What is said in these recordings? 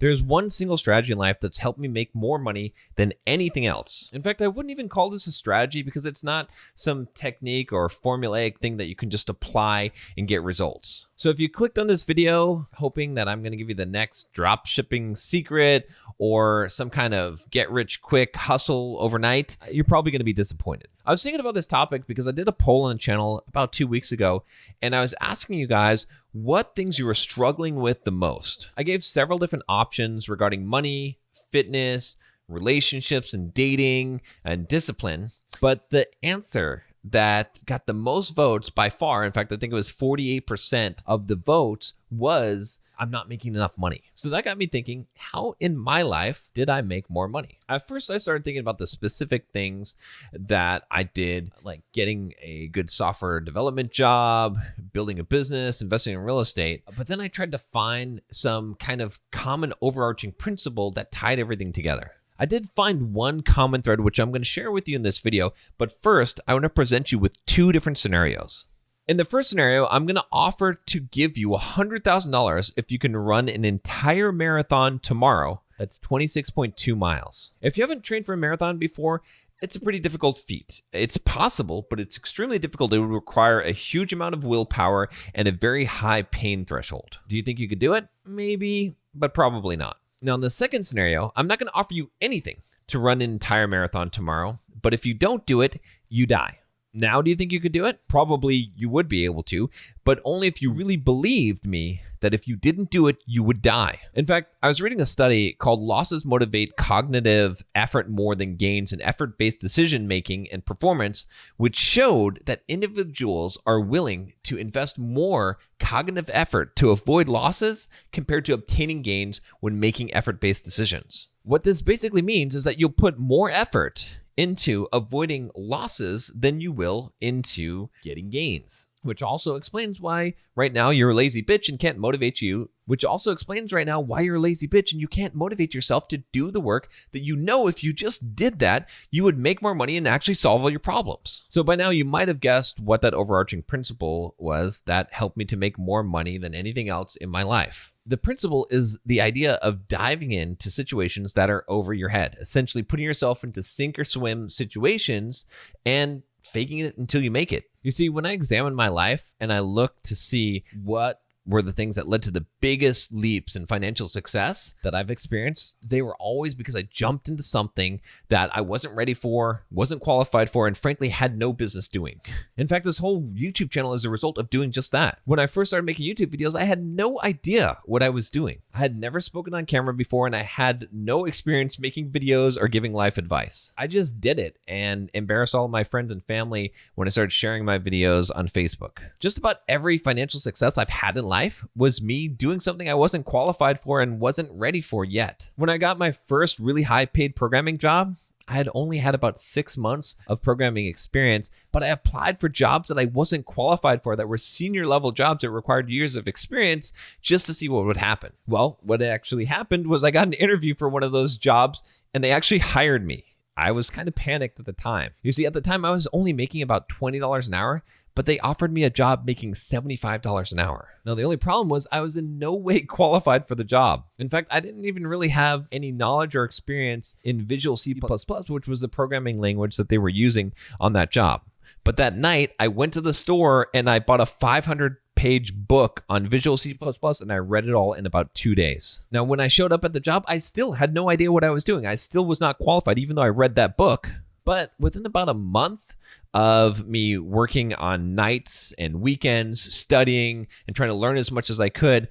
There's one single strategy in life that's helped me make more money than anything else. In fact, I wouldn't even call this a strategy because it's not some technique or formulaic thing that you can just apply and get results. So if you clicked on this video hoping that I'm going to give you the next drop shipping secret or some kind of get rich quick hustle overnight, you're probably going to be disappointed. I was thinking about this topic because I did a poll on the channel about 2 weeks ago, and I was asking you guys what things you were struggling with the most. I gave several different options regarding money, fitness, relationships and dating and discipline, but the answer that got the most votes by far, in fact, I think it was 48% of the votes, was I'm not making enough money. So that got me thinking, how in my life did I make more money? At first, I started thinking about the specific things that I did, like getting a good software development job, building a business, investing in real estate. But then I tried to find some kind of common overarching principle that tied everything together. I did find one common thread, which I'm going to share with you in this video. But first, I want to present you with two different scenarios. In the first scenario, I'm going to offer to give you $100,000 if you can run an entire marathon tomorrow. That's 26.2 miles. If you haven't trained for a marathon before, it's a pretty difficult feat. It's possible, but it's extremely difficult. It would require a huge amount of willpower and a very high pain threshold. Do you think you could do it? Maybe, but probably not. Now, in the second scenario, I'm not going to offer you anything to run an entire marathon tomorrow, but if you don't do it, you die. Now, do you think you could do it? Probably you would be able to, but only if you really believed me that if you didn't do it, you would die. In fact, I was reading a study called Losses Motivate Cognitive Effort More Than Gains in Effort-Based Decision-Making and Performance, which showed that individuals are willing to invest more cognitive effort to avoid losses compared to obtaining gains when making effort-based decisions. What this basically means is that you'll put more effort into avoiding losses than you will into getting gains, which also explains why right now you're a lazy bitch and can't motivate you, which also explains right now why you're a lazy bitch and you can't motivate yourself to do the work that you know if you just did that, you would make more money and actually solve all your problems. So by now you might have guessed what that overarching principle was that helped me to make more money than anything else in my life. The principle is the idea of diving into situations that are over your head, essentially putting yourself into sink or swim situations and faking it until you make it. You see, when I examine my life and I look to see what were the things that led to the biggest leaps in financial success that I've experienced, they were always because I jumped into something that I wasn't ready for, wasn't qualified for, and frankly had no business doing. In fact, this whole YouTube channel is a result of doing just that. When I first started making YouTube videos, I had no idea what I was doing. I had never spoken on camera before, and I had no experience making videos or giving life advice. I just did it and embarrassed all of my friends and family when I started sharing my videos on Facebook. Just about every financial success I've had in life was me doing something I wasn't qualified for and wasn't ready for yet. When I got my first really high paid programming job, I had only had about 6 months of programming experience, but I applied for jobs that I wasn't qualified for that were senior level jobs that required years of experience just to see what would happen. Well, what actually happened was I got an interview for one of those jobs and they actually hired me. I was kind of panicked at the time. You see, at the time I was only making about $20 an hour, but they offered me a job making $75 an hour. Now, the only problem was I was in no way qualified for the job. In fact, I didn't even really have any knowledge or experience in Visual C++, which was the programming language that they were using on that job. But that night, I went to the store and I bought a 500-page book on Visual C++ and I read it all in about 2 days. Now, when I showed up at the job, I still had no idea what I was doing. I still was not qualified, even though I read that book. But within about a month of me working on nights and weekends, studying and trying to learn as much as I could,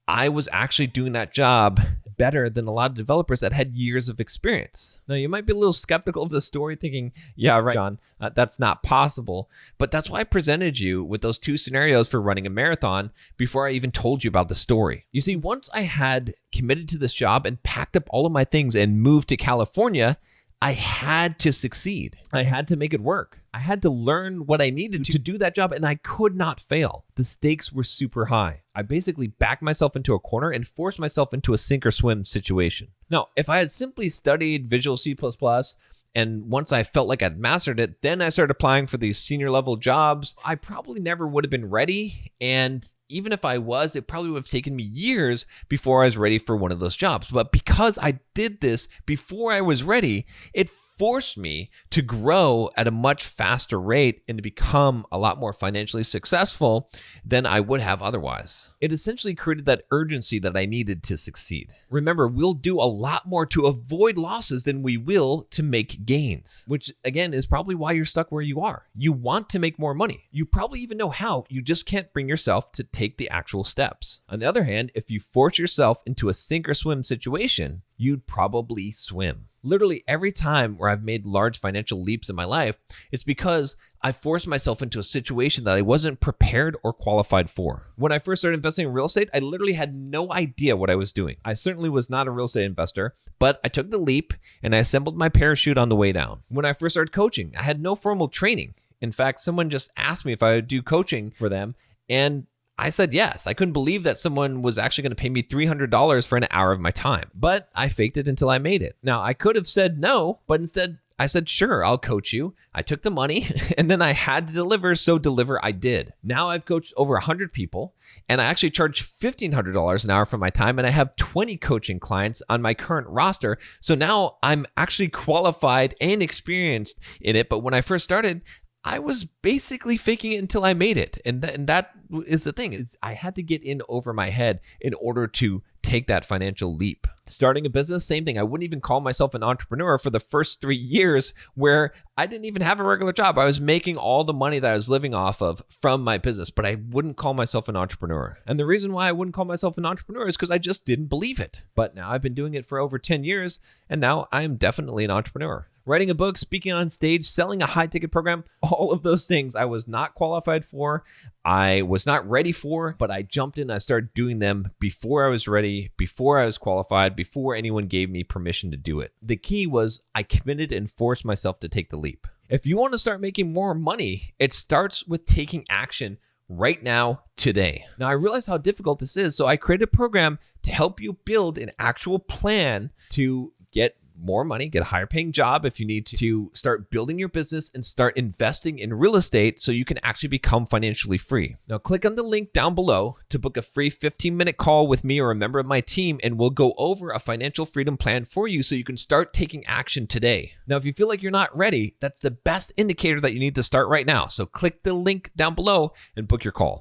I was actually doing that job better than a lot of developers that had years of experience. Now, you might be a little skeptical of the story thinking, yeah, right, John, that's not possible. But that's why I presented you with those two scenarios for running a marathon before I even told you about the story. You see, once I had committed to this job and packed up all of my things and moved to California, I had to succeed. I had to make it work. I had to learn what I needed to do that job, and I could not fail. The stakes were super high. I basically backed myself into a corner and forced myself into a sink or swim situation. Now, if I had simply studied Visual C++, and once I felt like I'd mastered it, then I started applying for these senior level jobs, I probably never would have been ready, and even if I was, it probably would have taken me years before I was ready for one of those jobs. But because I did this before I was ready, it forced me to grow at a much faster rate and to become a lot more financially successful than I would have otherwise. It essentially created that urgency that I needed to succeed. Remember, we'll do a lot more to avoid losses than we will to make gains, which again is probably why you're stuck where you are. You want to make more money. You probably even know how, you just can't bring yourself to take the actual steps. On the other hand, if you force yourself into a sink or swim situation, you'd probably swim. Literally every time where I've made large financial leaps in my life, it's because I forced myself into a situation that I wasn't prepared or qualified for. When I first started investing in real estate, I literally had no idea what I was doing. I certainly was not a real estate investor, but I took the leap and I assembled my parachute on the way down. When I first started coaching, I had no formal training. In fact, someone just asked me if I would do coaching for them, and I said yes. I couldn't believe that someone was actually going to pay me $300 for an hour of my time, but I faked it until I made it. Now, I could have said no, but instead I said, sure, I'll coach you. I took the money and then I had to deliver, so deliver I did. Now I've coached over 100 people and I actually charge $1,500 an hour for my time, and I have 20 coaching clients on my current roster. So now I'm actually qualified and experienced in it. But when I first started, I was basically faking it until I made it. And that is the thing, is I had to get in over my head in order to take that financial leap. Starting a business, same thing. I wouldn't even call myself an entrepreneur for the first 3 years where I didn't even have a regular job. I was making all the money that I was living off of from my business, but I wouldn't call myself an entrepreneur. And the reason why I wouldn't call myself an entrepreneur is because I just didn't believe it. But now I've been doing it for over 10 years, and now I'm definitely an entrepreneur. Writing a book, speaking on stage, selling a high-ticket program, all of those things I was not qualified for, I was not ready for, but I jumped in and I started doing them before I was ready, before I was qualified, before anyone gave me permission to do it. The key was I committed and forced myself to take the leap. If you want to start making more money, it starts with taking action right now, today. Now, I realize how difficult this is, so I created a program to help you build an actual plan to get more money, get a higher paying job if you need to start building your business and start investing in real estate so you can actually become financially free. Now, click on the link down below to book a free 15-minute call with me or a member of my team, and we'll go over a financial freedom plan for you so you can start taking action today. Now, if you feel like you're not ready, that's the best indicator that you need to start right now. So click the link down below and book your call.